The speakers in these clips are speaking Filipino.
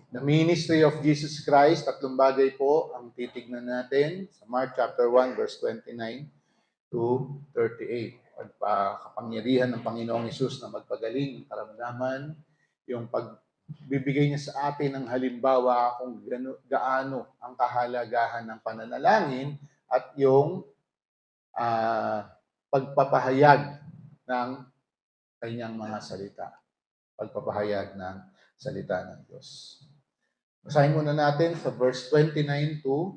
The ministry of Jesus Christ, tatlong bagay po ang titignan natin sa Mark chapter 1, verse 29 to 38. Pagpakapangyarihan ng Panginoong Hesus na magpagaling ng karamdaman, yung pagbibigay niya sa atin ng halimbawa kung gaano ang kahalagahan ng pananalangin at yung pagpapahayag ng kanyang mga salita. Pagpapahayag ng salita ng Diyos. Basahin muna natin sa verse 29 to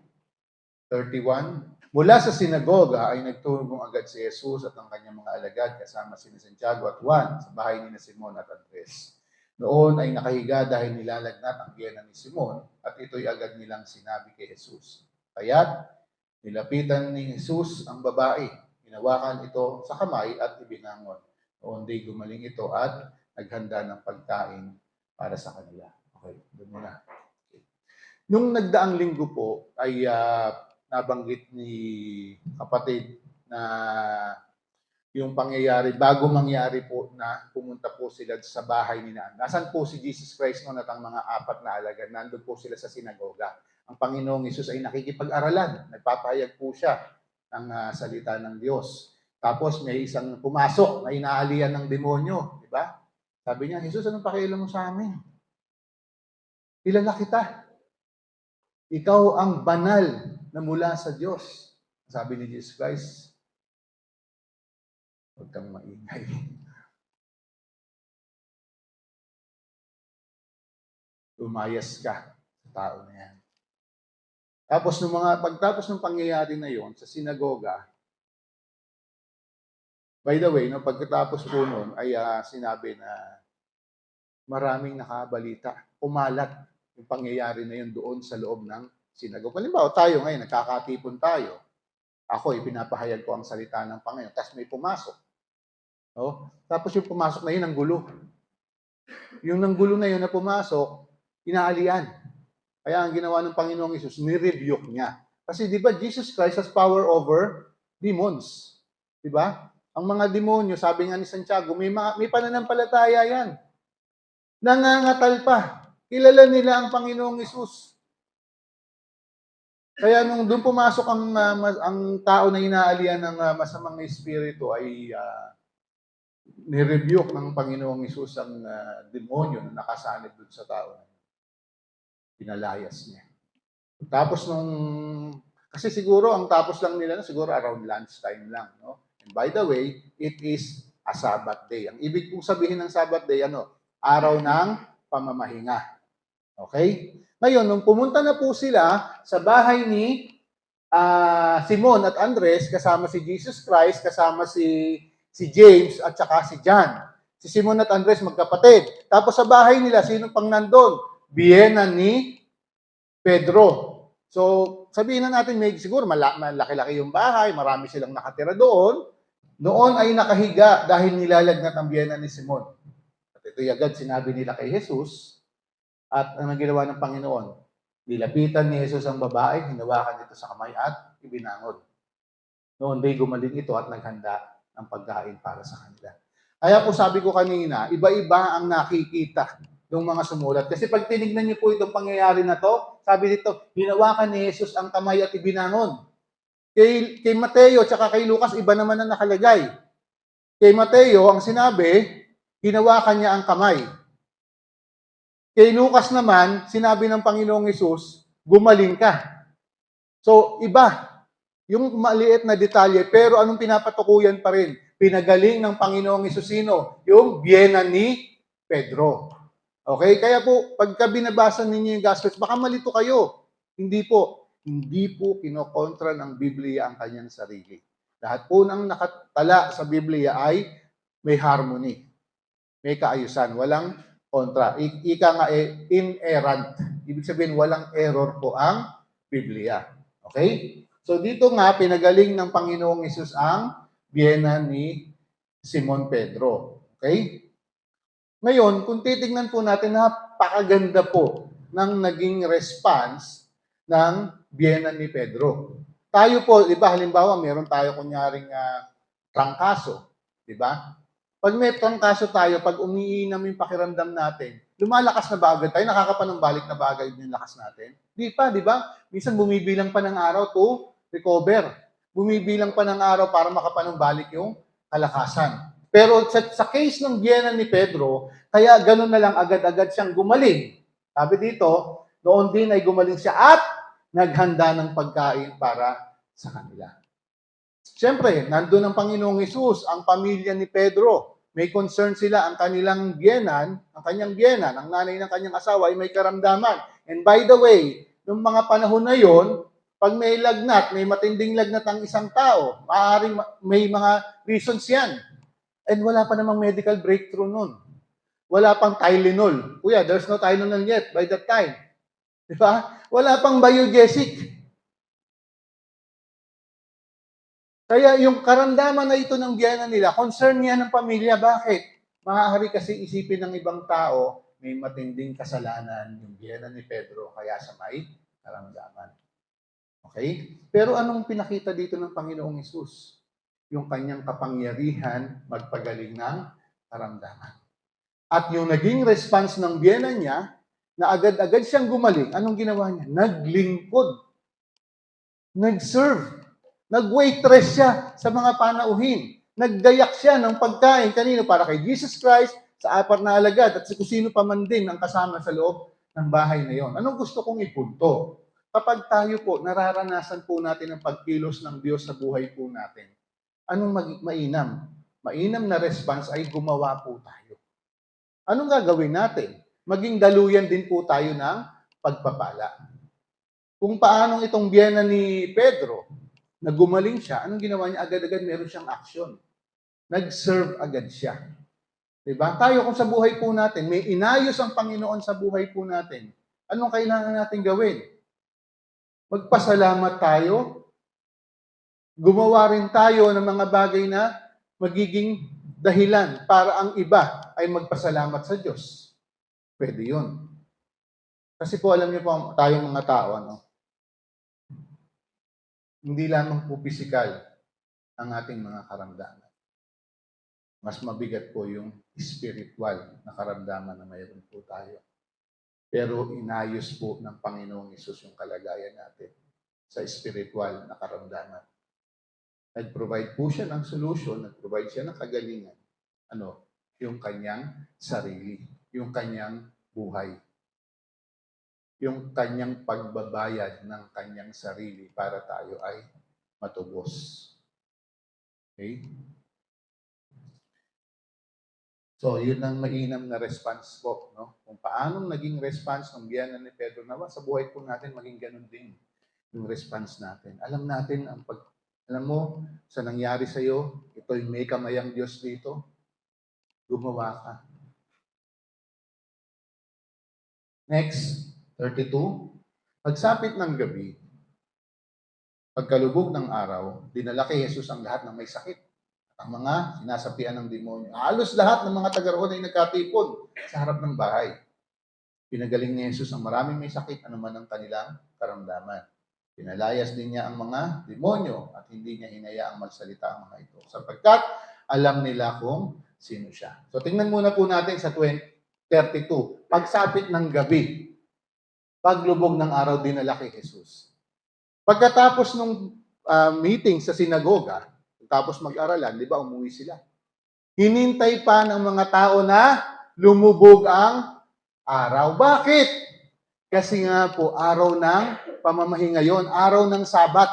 31. Mula sa sinagoga ay nagtulong agad si Jesus at ang kanyang mga alagad kasama si Santiago at Juan sa bahay ni Simon at Andres. Noon ay nakahiga dahil nilalagnat ang biyena ni Simon at ito'y agad nilang sinabi kay Jesus. Kaya't nilapitan ni Jesus ang babae, hinawakan ito sa kamay at ibinangon. Noon di gumaling ito at naghanda ng pagkain para sa kanila. Okay, doon muna. Okay. Nung nagdaang linggo po ay nabanggit ni kapatid na yung pangyayari, bago mangyari po na pumunta po sila sa bahay ni Naan. Nasaan po si Jesus Christ noon at ang mga apat na alagad? Nandun po sila sa sinagoga. Ang Panginoong Hesus ay nakikipag-aralan. Nagpapahayag po siya ng salita ng Diyos. Tapos may isang pumasok na inaalian ng demonyo. Diba? Sabi niya, Jesus, anong pakialam mo sa amin? Kilala kita. Ikaw ang banal na mula sa Diyos. Sabi ni Jesus Christ, huwag kang maingay. Lumayas ka sa tao na yan. Tapos pagtapos ng pangyayari na yon sa sinagoga, by the way, no, pagkatapos po nun ay sinabi na maraming nakabalita, umalat yung pangyayari na yun doon sa loob ng sinagoga. Halimbawa, tayo ngayon, nagkakatipon tayo. Ako, ipinapahayag ko ang salita ng Panginoon. Tapos may pumasok. No? Tapos yung pumasok na yun, ang gulo. Yung nanggulo na yun na pumasok, inaalian. Kaya ang ginawa ng Panginoong Hesus, ni-rebuke niya. Kasi di ba, Jesus Christ has power over demons. Di ba? Ang mga demonyo, sabi nga ni Santiago, may pananampalataya yan. Nangangatal pa. Kilala nila ang Panginoong Hesus. Kaya nung doon pumasok ang tao na inaalian ng masamang espiritu ay ni-rebuke ng Panginoong Hesus ang demonyo na nakasanib doon sa tao. Pinalayas niya. Tapos kasi siguro ang tapos lang nila siguro around lunchtime lang, no? And by the way, it is a Sabbath day. Ang ibig kong sabihin ng Sabbath day, araw ng pamamahinga. Okay? Ngayon, nung pumunta na po sila sa bahay ni Simon at Andres, kasama si Jesus Christ, kasama si James at saka si John. Si Simon at Andres magkapatid. Tapos sa bahay nila, sino pang nandun? Biyena ni Pedro. So, sabihin na natin, siguro malaki-laki yung bahay, marami silang nakatira doon. Noon ay nakahiga dahil nilalagnat ang biyena ni Simon. At ito'y agad sinabi nila kay Jesus. At ang ginawa ng Panginoon, nilapitan ni Jesus ang babae, hinawakan ito sa kamay at ibinangon. Noon day gumaling ito at naghanda ng pagkain para sa kanila. Kaya po sabi ko kanina, iba-iba ang nakikita ng mga sumulat. Kasi pag tinignan niyo po itong pangyayari na to, sabi dito, hinawakan ni Jesus ang kamay at ibinangon. Kay Mateo at kay Lucas, iba naman ang nakalagay. Kay Mateo, ang sinabi, hinawakan niya ang kamay. Kay Lucas naman, sinabi ng Panginoong Hesus, gumaling ka. So, iba. Yung maliit na detalye, pero anong pinapatukuyan pa rin? Pinagaling ng Panginoong Hesus sino? Yung biyena ni Pedro. Okay? Kaya po, pagka binabasa ninyo yung Gospels, baka malito kayo. Hindi po. Hindi po kinokontra ng Biblia ang kanyang sarili. Lahat po ng nakatala sa Biblia ay may harmony. May kaayusan. Walang kontra. Ika nga inerrant. Ibig sabihin, walang error po ang Biblia. Okay? So dito nga, pinagaling ng Panginoong Hesus ang biyena ni Simon Pedro. Okay? Ngayon, kung titignan po natin, napakaganda po ng naging response ng biyena ni Pedro. Tayo po, di ba, halimbawa, meron tayo kunyaring trangkaso. Di ba? Pag may trangkaso tayo, pag umiinam yung pakiramdam natin, lumalakas na ba agad tayo? Nakakapanumbalik na ba agad yung lakas natin? Di pa, di ba? Minsan bumibilang pa ng araw to recover. Bumibilang pa ng araw para makapanumbalik yung kalakasan. Pero sa case ng biyenan ni Pedro, kaya ganun na lang agad-agad siyang gumaling. Sabi dito, noon din ay gumaling siya at naghanda ng pagkain para sa kanila. Siyempre, nandun ang Panginoong Hesus, ang pamilya ni Pedro. May concern sila, ang kanyang biyenan, ang nanay ng kanyang asawa ay may karamdaman. And by the way, nung mga panahon na yon, pag may lagnat, may matinding lagnat ang isang tao, maaaring may mga reasons yan. And wala pa namang medical breakthrough nun. Wala pang Tylenol. Kuya, there's no Tylenol yet by that time. Di ba? Wala pang biogesic. Kaya yung karamdaman na ito ng biyenan nila, concern niya ng pamilya. Bakit? Maaari kasi isipin ng ibang tao, may matinding kasalanan yung biyenan ni Pedro, kaya sa may karamdaman. Okay? Pero anong pinakita dito ng Panginoong Hesus? Yung kanyang kapangyarihan magpagaling ng karamdaman. At yung naging response ng biyenan niya, na agad-agad siyang gumaling, anong ginawa niya? Naglingkod. Nag-serve. Nag-waitress siya sa mga panauhin. Naggayak siya ng pagkain kanino para kay Jesus Christ, sa apat na alagad, at kung sino pa man din ang kasama sa loob ng bahay na yon. Anong gusto kong ipunto? Kapag tayo po, nararanasan po natin ang pagkilos ng Diyos sa buhay po natin, anong mainam? Mainam na response ay gumawa po tayo. Anong gagawin natin? Maging daluyan din po tayo ng pagpapala. Kung paanong itong biyena ni Pedro, na gumaling siya, anong ginawa niya? Agad-agad meron siyang action. Nag-serve agad siya. Diba? Tayo kung sa buhay po natin, may inayos ang Panginoon sa buhay po natin, anong kailangan natin gawin? Magpasalamat tayo. Gumawa rin tayo ng mga bagay na magiging dahilan para ang iba ay magpasalamat sa Diyos. Pwede yun. Kasi po alam niyo po, tayong mga tao, hindi lamang po pisikal ang ating mga karamdaman. Mas mabigat po yung spiritual na karamdaman na mayroon po tayo. Pero inayos po ng Panginoong Hesus yung kalagayan natin sa spiritual na karamdaman. Nag-provide po siya ng solution, nag-provide siya ng kagalingan. Yung kanyang sarili, yung kanyang buhay. Yung kanyang pagbabayad ng kanyang sarili para tayo ay matubos. Okay? So, yun ang mainam na response po. No? Kung paanong naging response ng biyenan ni Pedro, nawa sa buhay po natin, maging ganun din yung response natin. Alam natin, alam mo, sa nangyari sa'yo, ito'y may kamayang Diyos dito, gumawa ka. Next, 32. Pagsapit ng gabi, pagkalubog ng araw, dinala kay Jesus ang lahat ng may sakit. At ang mga sinasapian ng demonyo. Halos lahat ng mga taga-roon ay nagkatipon sa harap ng bahay. Pinagaling ni Jesus ang maraming may sakit, anuman ang kanilang karamdaman. Pinalayas din niya ang mga demonyo at hindi niya hinayaang magsalita ang mga ito. Sapagkat alam nila kung sino siya. So tingnan muna po natin sa 32. Pagsapit ng gabi, paglubog ng araw, dinala kay Jesus. Pagkatapos ng meeting sa sinagoga, tapos mag-aralan, di ba, umuwi sila. Hinintay pa ng mga tao na lumubog ang araw. Bakit? Kasi nga po, araw ng pamamahinga yon, araw ng Sabat.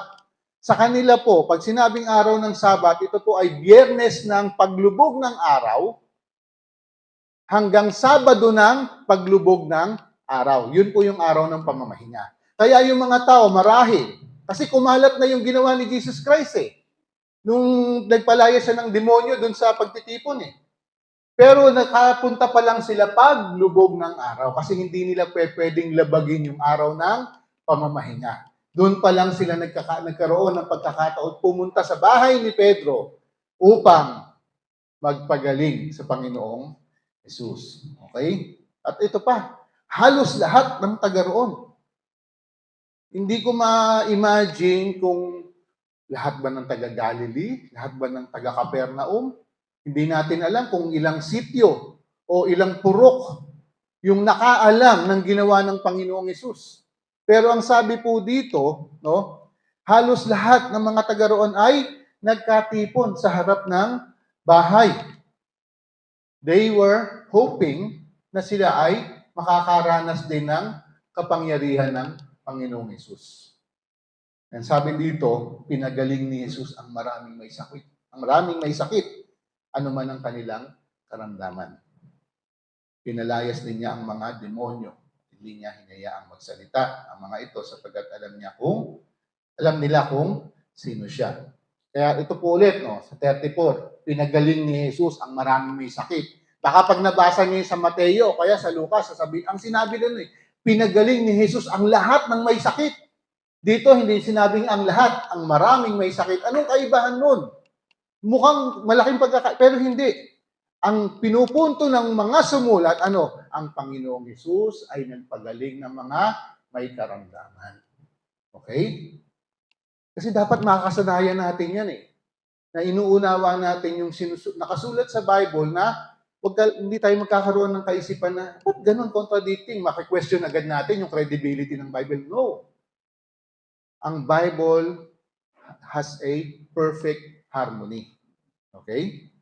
Sa kanila po, pag sinabing araw ng Sabat, ito po ay Biyernes ng paglubog ng araw hanggang Sabado ng paglubog ng araw. Yun po yung araw ng pamamahinga. Kaya yung mga tao marahil, kasi kumalat na yung ginawa ni Jesus Christ nung nagpalaya siya ng demonyo dun sa pagtitipon Pero nakapunta pa lang sila paglubog ng araw kasi hindi nila pwedeng labagin yung araw ng pamamahinga. Doon pa lang sila nagkaroon ng pagkakataon pumunta sa bahay ni Pedro upang magpagaling sa Panginoong Jesus. Okay? At ito pa, halos lahat ng taga-roon. Hindi ko ma-imagine kung lahat ba ng taga-Galilee, lahat ba ng taga-Capernaum. Hindi natin alam kung ilang sityo o ilang purok yung nakaalam ng ginawa ng Panginoong Hesus. Pero ang sabi po dito, no, halos lahat ng mga taga roon ay nagkatipon sa harap ng bahay. They were hoping na sila ay makakaranas din ng kapangyarihan ng Panginoong Hesus. And sabi dito, pinagaling ni Jesus ang maraming may sakit. Ang maraming may sakit, ano man ang kanilang karamdaman. Pinalayas din niya ang mga demonyo. Hindi niya hinayaang magsalita ang mga ito sapagkat alam nila kung sino siya. Kaya ito po ulit, no, sa 34, pinagaling ni Jesus ang maraming may sakit. Baka pag nabasa niyo sa Mateo, kaya sa Lucas, ang sinabi doon pinagaling ni Jesus ang lahat ng may sakit. Dito, hindi sinabing ang lahat, ang maraming may sakit. Anong kaibahan nun? Mukhang malaking pero hindi. Ang pinupunto ng mga sumulat, ang Panginoong Hesus ay nagpagaling ng mga may karamdaman. Okay? Kasi dapat makakasanayan natin yan na inuunawa natin yung nakasulat sa Bible na hindi tayo magkakaroon ng kaisipan na, ba't ganun contradicting? Maki-question agad natin yung credibility ng Bible. No. Ang Bible has a perfect harmony. Okay?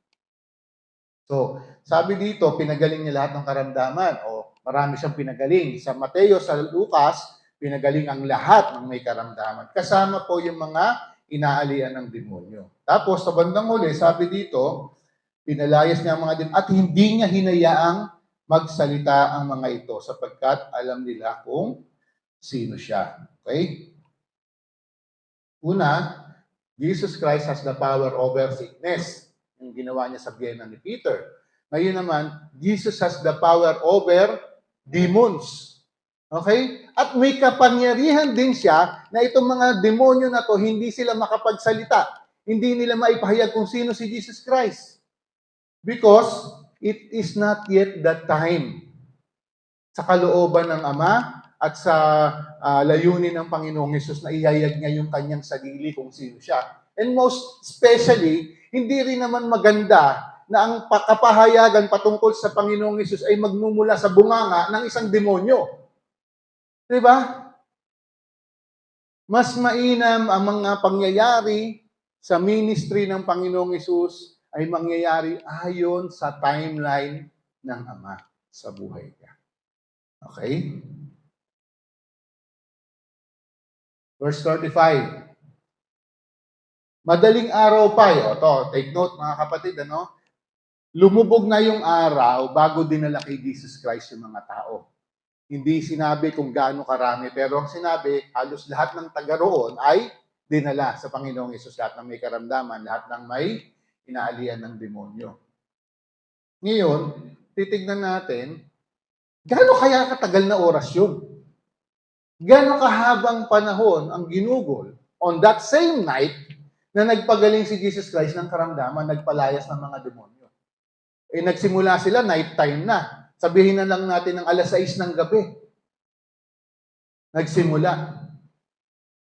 So, sabi dito, pinagaling niya lahat ng karamdaman. O, marami siyang pinagaling. Sa Mateo, sa Lucas, pinagaling ang lahat ng may karamdaman. Kasama po yung mga inaalian ng demonyo. Tapos, sa bandang huli, sabi dito, pinalayas niya ang mga demonyo at hindi niya hinayaang magsalita ang mga ito sapagkat alam nila kung sino siya. Okay? Una, Jesus Christ has the power over sickness. Yung ginawa niya sa biyena ni Peter. Ngayon naman, Jesus has the power over demons. Okay? At may kapangyarihan din siya na itong mga demonyo na to, hindi sila makapagsalita. Hindi nila maipahayag kung sino si Jesus Christ. Because it is not yet that time. Sa kalooban ng Ama at sa layunin ng Panginoong Hesus na ihayag niya yung kanyang sarili kung sino siya. And most especially, hindi rin naman maganda na ang kapahayagan patungkol sa Panginoong Hesus ay magmumula sa bunganga ng isang demonyo. Diba? Mas mainam ang mga pangyayari sa ministry ng Panginoong Hesus ay mangyayari ayon sa timeline ng Ama sa buhay niya. Okay? Verse 35. Madaling araw pa, take note mga kapatid, lumubog na yung araw bago dinala kay Jesus Christ yung mga tao. Hindi sinabi kung gaano karami, pero ang sinabi, halos lahat ng taga roon ay dinala sa Panginoong Hesus, lahat ng may karamdaman, lahat ng may inaalian ng demonyo. Ngayon, titignan natin, gaano kaya katagal na oras yun? Gaano kahabang panahon ang ginugol on that same night na nagpagaling si Jesus Christ ng karamdaman, nagpalayas ng mga demonyo. Nagsimula sila, night time na. Sabihin na lang natin ng 6:00 ng gabi. Nagsimula.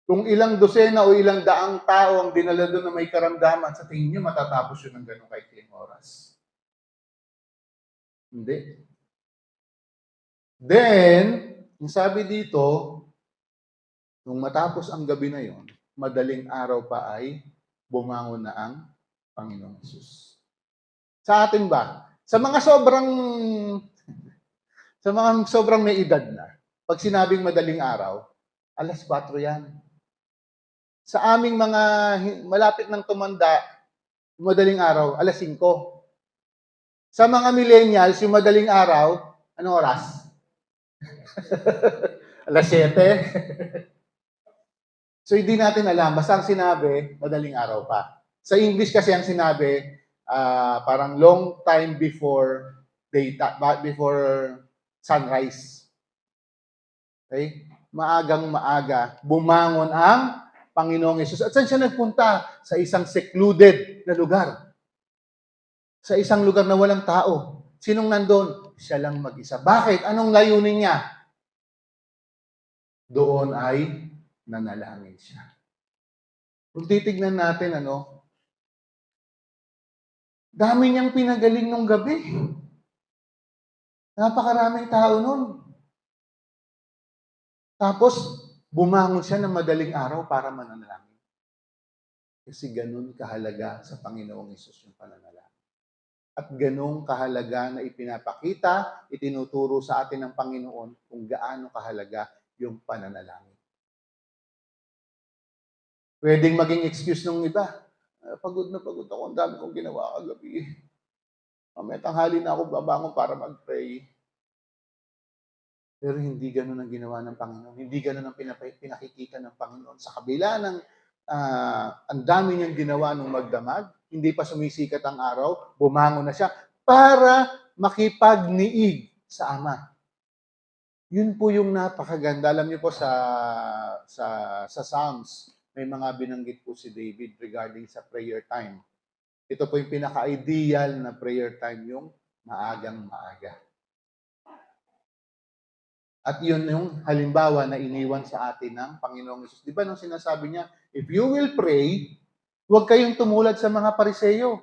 Kung ilang dosena o ilang daang tao ang dinala doon na may karamdaman, sa tingin nyo, matatapos yun ng ganong kaikling oras. Hindi. Then, yung sabi dito, nung matapos ang gabi na yon, madaling araw pa ay bumangon na ang Panginoong Hesus. Sa atin ba? Sa mga sobrang may edad na, pag sinabing madaling araw, 4:00 yan. Sa aming mga malapit ng tumanda, madaling araw, 5:00. Sa mga millennials, yung madaling araw, anong oras? 7:00. So, hindi natin alam. Basta ang sinabi, madaling araw pa. Sa English kasi ang sinabi, parang long time before sunrise. Okay? Maagang maaga, bumangon ang Panginoong Hesus. At saan siya nagpunta? Sa isang secluded na lugar. Sa isang lugar na walang tao. Sinong nandun? Siya lang mag-isa. Bakit? Anong layunin niya? Doon ay nanalangin siya. Kung titignan natin, dami niyang pinagaling nung gabi. Napakaraming tao nun. Tapos, bumangon siya ng madaling araw para manalangin. Kasi ganun kahalaga sa Panginoong Hesus yung pananalangin. At ganun kahalaga na ipinapakita, itinuturo sa atin ng Panginoon kung gaano kahalaga yung pananalangin. Pwedeng maging excuse ng iba. Pagod na pagod ako, ang dami kong ginawa kagabi. Mamaya tanghali na ako babangon para mag-pray. Pero hindi ganun ang ginawa ng Panginoon. Hindi ganun ang pinakikita ng Panginoon. Sa kabila ng ang dami niyang ginawa nung magdamag, hindi pa sumisikat ang araw, bumangon na siya para makipagniig sa Ama. Yun po yung napakaganda. Alam niyo po sa Psalms, may mga binanggit po si David regarding sa prayer time. Ito po yung pinaka-ideal na prayer time, yung maagang maaga. At yun yung halimbawa na iniwan sa atin ng Panginoong Hesus. Di ba nung sinasabi niya, if you will pray, huwag kayong tumulad sa mga Pariseyo.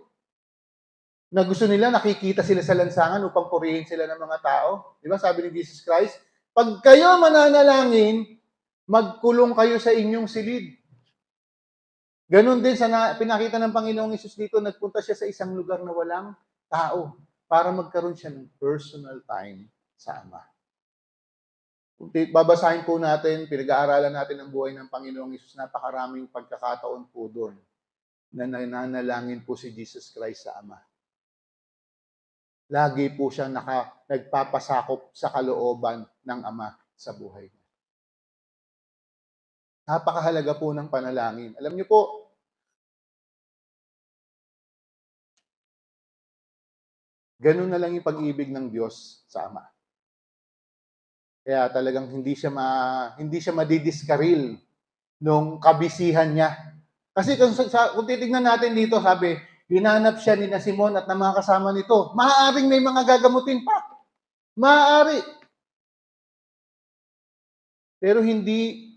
Na gusto nila, nakikita sila sa lansangan upang purihin sila ng mga tao. Di ba sabi ni Jesus Christ, pag kayo mananalangin, magkulong kayo sa inyong silid. Ganon din sa pinakita ng Panginoong Hesus dito, nagpunta siya sa isang lugar na walang tao para magkaroon siya ng personal time sa Ama. Babasahin po natin, pinag-aaralan natin ang buhay ng Panginoong Hesus, napakaraming pagkakataon po doon na nananalangin po si Jesus Christ sa Ama. Lagi po siya nagpapasakop sa kalooban ng Ama sa buhay niya. Napakahalaga po ng panalangin. Alam niyo po, ganun na lang yung pag-ibig ng Diyos sa Ama. Kaya talagang hindi siya madidiskaril nung kabisihan niya. Kasi kung titignan natin dito, sabi, hinanap siya ni Simon at ng mga kasama nito. Maaaring may mga gagamutin pa. Maaari. Pero hindi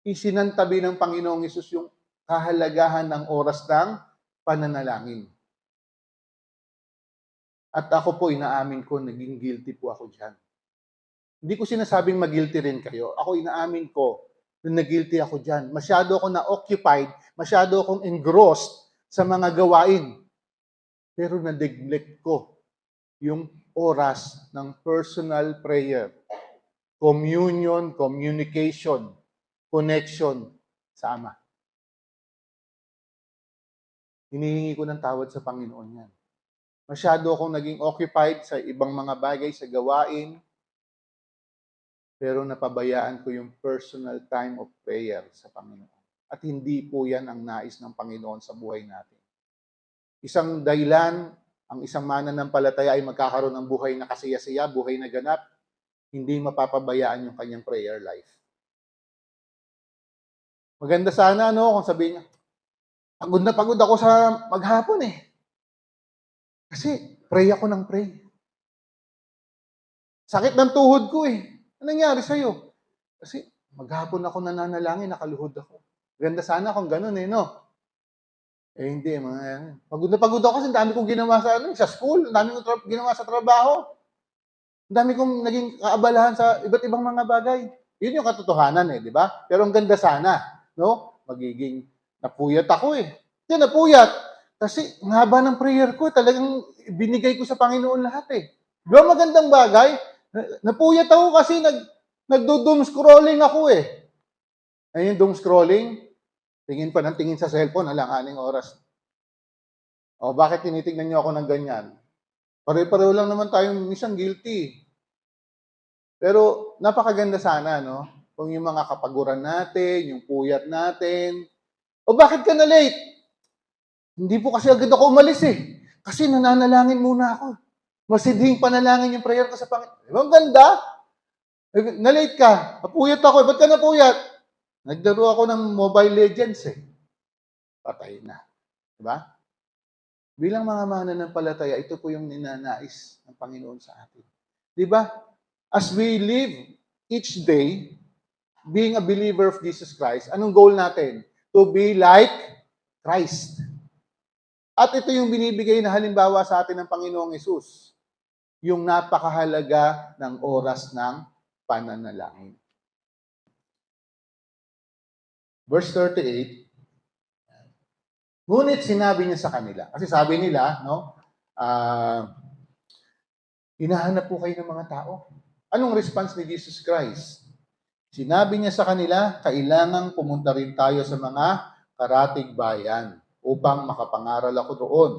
isinantabi ng Panginoong Hesus yung kahalagahan ng oras ng pananalangin. At ako po, inaamin ko, naging guilty po ako dyan. Hindi ko sinasabing mag-guilty rin kayo. Ako inaamin ko na nag-guilty ako dyan. Masyado ako na-occupied, masyado akong engrossed sa mga gawain. Pero na-neglect ko yung oras ng personal prayer, communion, communication, connection sa Ama. Hinihingi ko ng tawad sa Panginoon yan. Masyado akong naging occupied sa ibang mga bagay, sa gawain, pero napabayaan ko yung personal time of prayer sa Panginoon. At hindi po yan ang nais ng Panginoon sa buhay natin. Isang dahilan, ang isang mananampalataya ay magkakaroon ng buhay na kasaya-saya, buhay na ganap, hindi mapapabayaan yung kanyang prayer life. Maganda sana, kung sabihin niya, pagod na pagod ako sa maghapon Kasi pray ako ng pray. Sakit ng tuhod ko Ano nangyari sa'yo? Kasi maghapon ako nananalangin, nakaluhod ako. Ganda sana kung ganun no? Hindi, pagod na pagod ako kasi ang dami kong ginawa sa school, ang dami kong ginawa sa trabaho. Ang dami kong naging kaabalahan sa iba't ibang mga bagay. Yun yung katotohanan di ba? Pero ang ganda sana, no? Magiging napuyat ako Hindi napuyat. Kasi ang haba ng prayer ko, talagang binigay ko sa Panginoon lahat Di ba magandang bagay? Napuyat ako kasi nagdo-doom scrolling ako Ayun, doom scrolling, tingin pa ng tingin sa cellphone, alang-aning oras. Bakit tinitignan niyo ako ng ganyan? Pare-pareho lang naman tayong minsan guilty. Pero napakaganda sana, kung yung mga kapaguran natin, yung puyat natin. Bakit ka na late? Hindi po kasi agad ako umalis Kasi nananalangin muna ako. Masidhing panalangin yung prayer ko sa Panginoon. Ang ganda. Na-late ka. Napuyat ako. Ba't ka napuyat? Naglaro ako ng Mobile Legends Patay na. Diba? Bilang mga mananampalataya, ito po yung ninanais ng Panginoon sa atin. Diba? As we live each day, being a believer of Jesus Christ, anong goal natin? To be like Christ. At ito yung binibigay na halimbawa sa atin ng Panginoong Hesus. yung napakahalaga ng oras ng pananalangin. Verse 38, ngunit sinabi niya sa kanila, kasi sabi nila, no, hinahanap po kayo ng mga tao. Anong response ni Jesus Christ? Sinabi niya sa kanila, kailangang pumunta rin tayo sa mga karatig bayan upang makapangaral ako doon.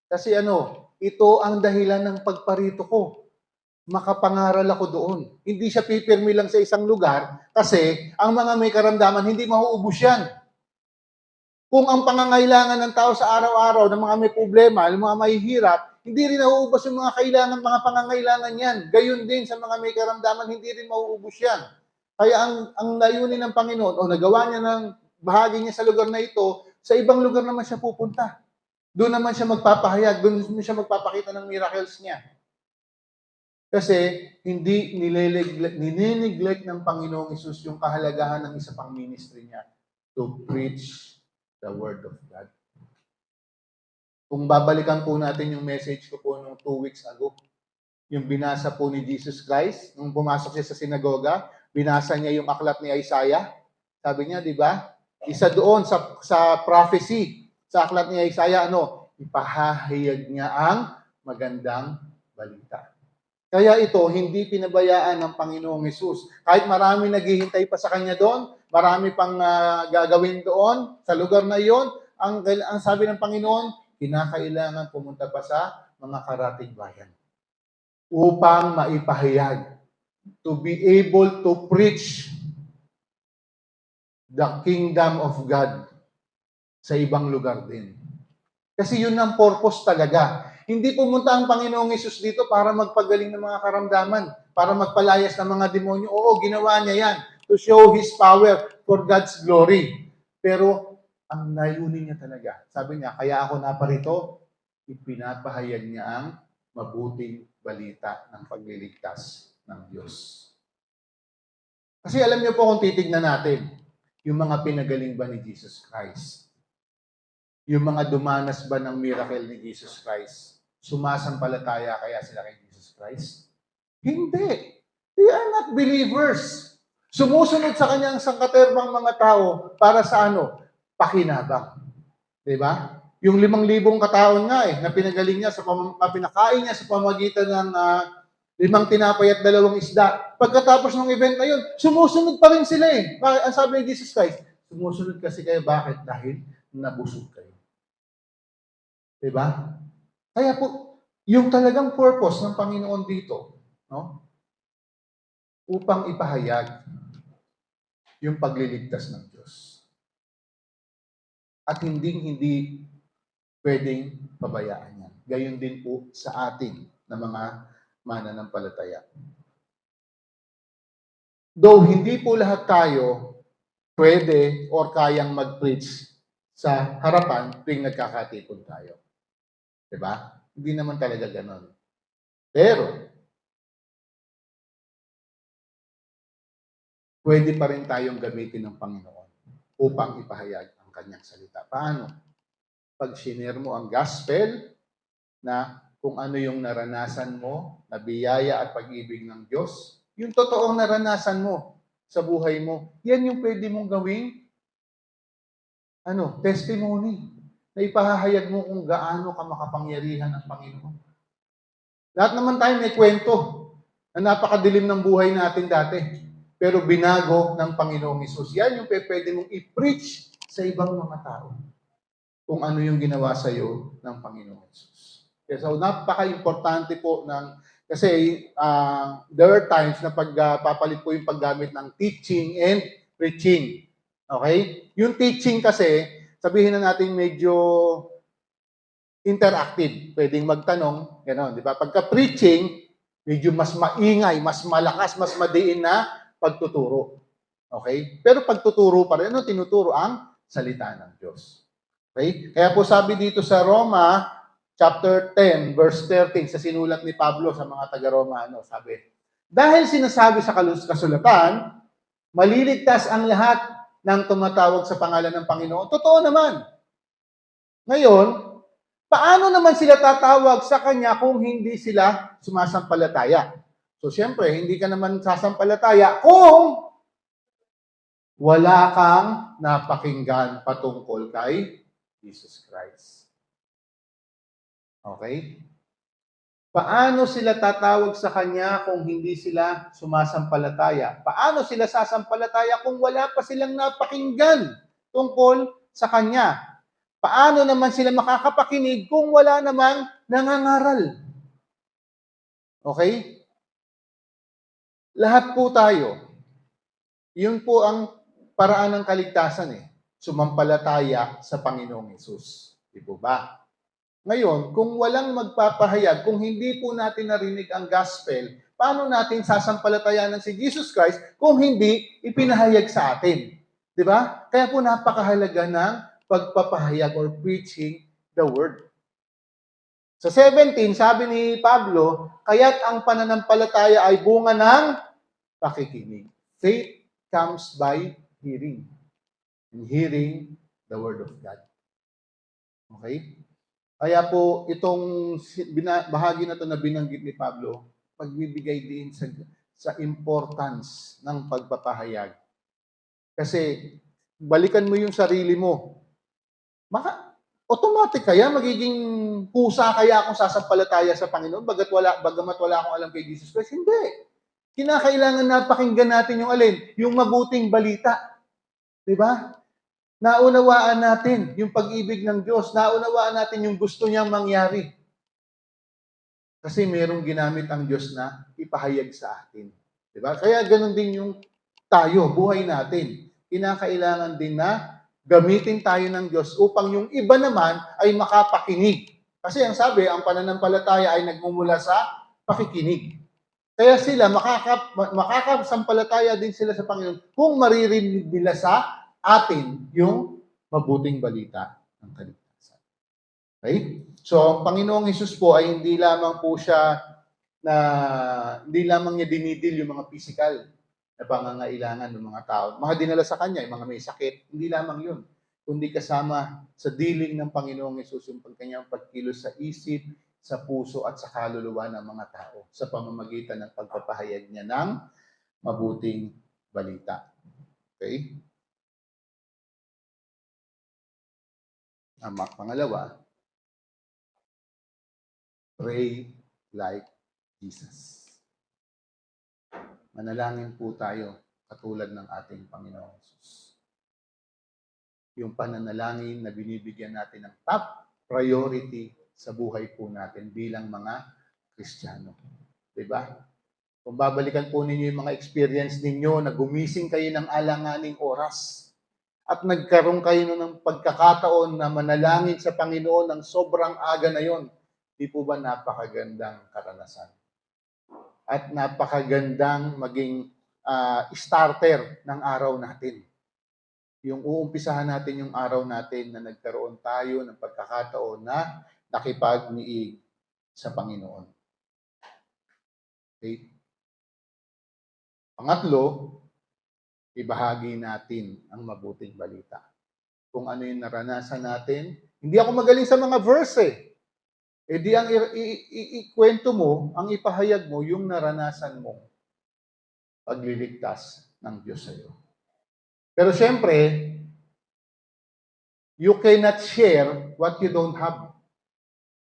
Kasi ito ang dahilan ng pagparito ko. Makapangaral ako doon. Hindi siya pipirmi lang sa isang lugar kasi ang mga may karamdaman, hindi mauubos yan. Kung ang pangangailangan ng tao sa araw-araw, ng mga may problema, ng mga mahihirap, hindi rin nauubos yung mga kailangan, mga pangangailangan yan. Gayon din sa mga may karamdaman, hindi rin mauubos yan. Kaya ang layunin ng Panginoon, o nagawa niya ng bahagi niya sa lugar na ito, sa ibang lugar naman siya pupunta. Doon naman siya magpapahayag, doon siya magpapakita ng miracles niya. Kasi hindi nineneglect ng Panginoong Hesus yung kahalagahan ng isa pang ministry niya to preach the Word of God. Kung babalikan po natin yung message ko po nung 2 weeks ago, yung binasa po ni Jesus Christ, nung pumasok siya sa sinagoga, binasa niya yung aklat ni Isaiah. Sabi niya, di ba? Isa doon sa prophecy, sa aklat ni Isaiah, ipahahayag niya ang magandang balita. Kaya ito, hindi pinabayaan ng Panginoong Hesus. Kahit marami naghihintay pa sa Kanya doon, marami pang gagawin doon, sa lugar na iyon, ang sabi ng Panginoon, kinakailangan pumunta pa sa mga karatig bayan upang maipahayag, to be able to preach the kingdom of God sa ibang lugar din. Kasi yun ang purpose talaga. Hindi pumunta ang Panginoong Hesus dito para magpagaling ng mga karamdaman, para magpalayas ng mga demonyo. Oo, ginawa niya yan to show His power for God's glory. Pero ang layunin niya talaga, sabi niya, kaya ako naparito, ipinapahayag niya ang mabuting balita ng pagliligtas ng Diyos. Kasi alam niyo po kung titignan natin, yung mga pinagaling ba ni Jesus Christ? Yung mga dumanas ba ng miracle ni Jesus Christ? Sumasampalataya kaya sila kay Jesus Christ? Hindi. They are not believers. Sumusunod sa kanyang sangkaterbang mga tao para sa pakinabang. Diba? Yung 5,000 kataon nga na pinagaling niya, pinakain niya sa pamagitan ng 5 tinapay at 2 isda. Pagkatapos ng event na yun, sumusunod pa rin sila eh. Ang sabi ni Jesus Christ, sumusunod kasi kayo. Bakit? Dahil nabusog kayo. Diba? Kaya po, yung talagang purpose ng Panginoon dito, upang ipahayag yung pagliligtas ng Diyos. At hindi pwedeng pabayaan yan. Gayon din po sa atin na mga mananampalataya. Though hindi po lahat tayo pwede or kayang mag-preach sa harapan tuwing nagkakatipon tayo. Diba? Hindi naman talaga ganon. Pero, pwede pa rin tayong gamitin ng Panginoon upang ipahayag ang kanyang salita. Paano? Pag shinare mo ang gospel na kung ano yung naranasan mo, na biyaya at pag-ibig ng Diyos, yung totoong naranasan mo sa buhay mo, yan yung pwede mong gawing testimony na ipahahayag mo kung gaano ka makapangyarihan ng Panginoon. Lahat naman tayo may kwento na napakadilim ng buhay natin dati. Pero binago ng Panginoong Hesus. Yan yung pwede mong i-preach sa ibang mga tao kung ano yung ginawa sa iyo ng Panginoong Hesus. Okay, so napaka-importante po kasi there are times na pagpapalit po yung paggamit ng teaching and preaching. Okay? Yung teaching kasi, sabihin na natin medyo interactive. Pwedeng magtanong, gano'n, di ba? Pagka preaching, medyo mas maingay, mas malakas, mas madiin na pagtuturo. Okay? Pero pagtuturo pa rin, tinuturo ang salita ng Diyos. Okay? Kaya po sabi dito sa Roma, chapter 10, verse 13, sa sinulat ni Pablo sa mga taga-Roma, sabi, dahil sinasabi sa kasulatan, maliligtas ang lahat ng tumatawag sa pangalan ng Panginoon. Totoo naman. Ngayon, Paano naman sila tatawag sa Kanya kung hindi sila sumasampalataya? So, siyempre, hindi ka naman sasampalataya kung wala kang napakinggan patungkol kay Jesus Christ. Okay? Paano sila tatawag sa Kanya kung hindi sila sumasampalataya? Paano sila sasampalataya kung wala pa silang napakinggan tungkol sa Kanya? Paano naman sila makakapakinig kung wala namang nangangaral? Okay? Lahat po tayo, yun po ang paraan ng kaligtasan eh. Sumampalataya sa Panginoong Hesus. Di po ba? Ngayon, kung walang magpapahayag, kung hindi po natin narinig ang gospel, paano natin sasampalatayanan si Jesus Christ kung hindi ipinahayag sa atin? Di ba? Kaya po napakahalaga ng pagpapahayag or preaching the word. Sa 17, sabi ni Pablo, kaya't ang pananampalataya ay bunga ng pakikinig. Faith comes by hearing. And hearing the word of God. Okay? Kaya po, itong bahagi na ito na binanggit ni Pablo, pagbibigay din sa importance ng pagpapahayag. Kasi, balikan mo yung sarili mo. Automatic kaya, magiging pusa kaya akong sasampalataya sa Panginoon, bagamat wala akong alam kay Jesus Christ? Hindi. Kinakailangan napakinggan natin yung alin? Yung mabuting balita. Diba? Naunawaan natin yung pag-ibig ng Diyos. Naunawaan natin yung gusto niyang mangyari. Kasi merong ginamit ang Diyos na ipahayag sa atin. Diba? Kaya ganun din yung tayo, buhay natin. Kinakailangan din na gamitin tayo ng Diyos upang yung iba naman ay makapakinig. Kasi ang sabi, ang pananampalataya ay nagmumula sa pakikinig. Kaya sila, makakasampalataya din sila sa Panginoon kung maririnig nila sa atin yung mabuting balita ng kaligtasan. Okay? So, ang Panginoong Hesus po ay hindi lamang niya dinidil yung mga physical na pangangailangan ng mga tao. Mga dinala sa Kanya, yung mga may sakit, hindi lamang yun. Kundi kasama sa dealing ng Panginoong Hesus yung kanyang pagkilos sa isip, sa puso at sa kaluluwa ng mga tao sa pamamagitan ng pagpapahayag niya ng mabuting balita. Okay? Pangalawa, pray like Jesus. Manalangin po tayo katulad ng ating Panginoong Jesus. Yung pananalangin na binibigyan natin ng top priority sa buhay po natin bilang mga Kristiyano. Diba? Kung babalikan po ninyo yung mga experience ninyo na gumising kayo ng alanganing oras at nagkaroon kayo ng pagkakataon na manalangin sa Panginoon ng sobrang aga na yon, di po ba napakagandang karanasan? At napakagandang maging starter ng araw natin. Yung uumpisahan natin yung araw natin na nagkaroon tayo ng pagkakataon na nakipag-niig sa Panginoon. Okay? Pangatlo, ibahagi natin ang mabuting balita. Kung ano yung naranasan natin. Hindi ako magaling sa mga verse eh. E di ang ikwento mo, ang ipahayag mo, yung naranasan mong pagliligtas ng Diyos sa iyo. Pero syempre, you cannot share what you don't have.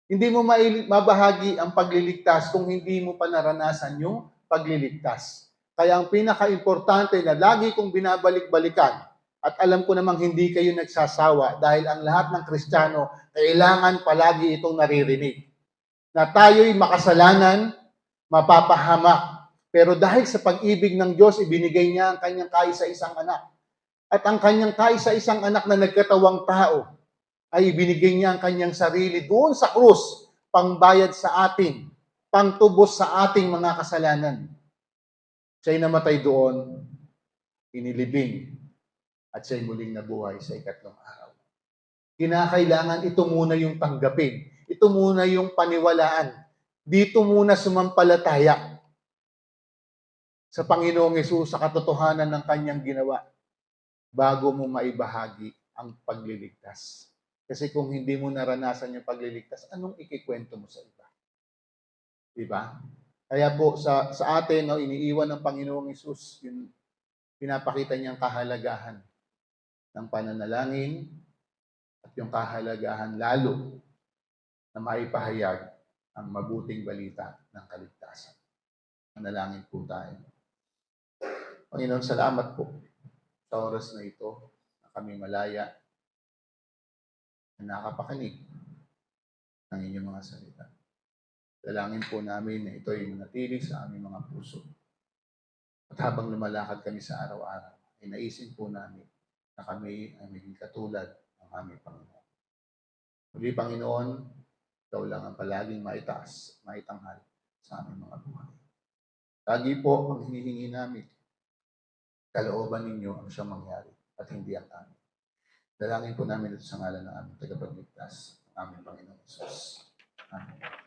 Hindi mo mabahagi ang pagliligtas kung hindi mo pa naranasan yung pagliligtas. Kaya ang pinaka-importante na lagi kong binabalik-balikan, at alam ko namang hindi kayo nagsasawa dahil ang lahat ng Kristiyano kailangan palagi itong naririnig. Na tayo'y makasalanan, mapapahamak. Pero dahil sa pag-ibig ng Diyos, ibinigay niya ang kanyang kaisa-isang anak. At ang kanyang kaisa-isang anak na nagkatawang tao, ay ibinigay niya ang kanyang sarili doon sa krus, pangbayad sa atin, pangtubos sa ating mga kasalanan. Siya'y namatay doon, inilibing, at siya'y muling nabuhay sa ikatlong araw. Kinakailangan ito muna yung tanggapin. Ito muna yung paniwalaan. Dito muna sumampalataya sa Panginoong Hesus sa katotohanan ng kanyang ginawa bago mo maibahagi ang pagliligtas. Kasi kung hindi mo naranasan yung pagliligtas, anong ikikwento mo sa iba? Di ba? Kaya po sa atin, no, iniiwan ng Panginoong Hesus yung pinapakita niyang kahalagahan ng pananalangin at yung kahalagahan lalo na maipahayag ang mabuting balita ng kaligtasan. Manalangin po tayo. Panginoon, salamat po sa oras na ito na kami malaya na nakapakinig ng inyong mga salita. Dalangin po namin na ito ay manatili sa aming mga puso. At habang lumalakad kami sa araw-araw, ay naisin po namin na kami ay maging katulad ng aming Panginoon. Muli, Panginoon, ikaw lang ang palaging maitaas, maitanghal sa aming mga buhay. Lagi po ang hinihingi namin, kalooban ninyo ang siyang mangyari at hindi ang amin. Dalangin po namin ito sa ngalan ng aming tagapagligtas, aming Panginoon Jesus. Amen.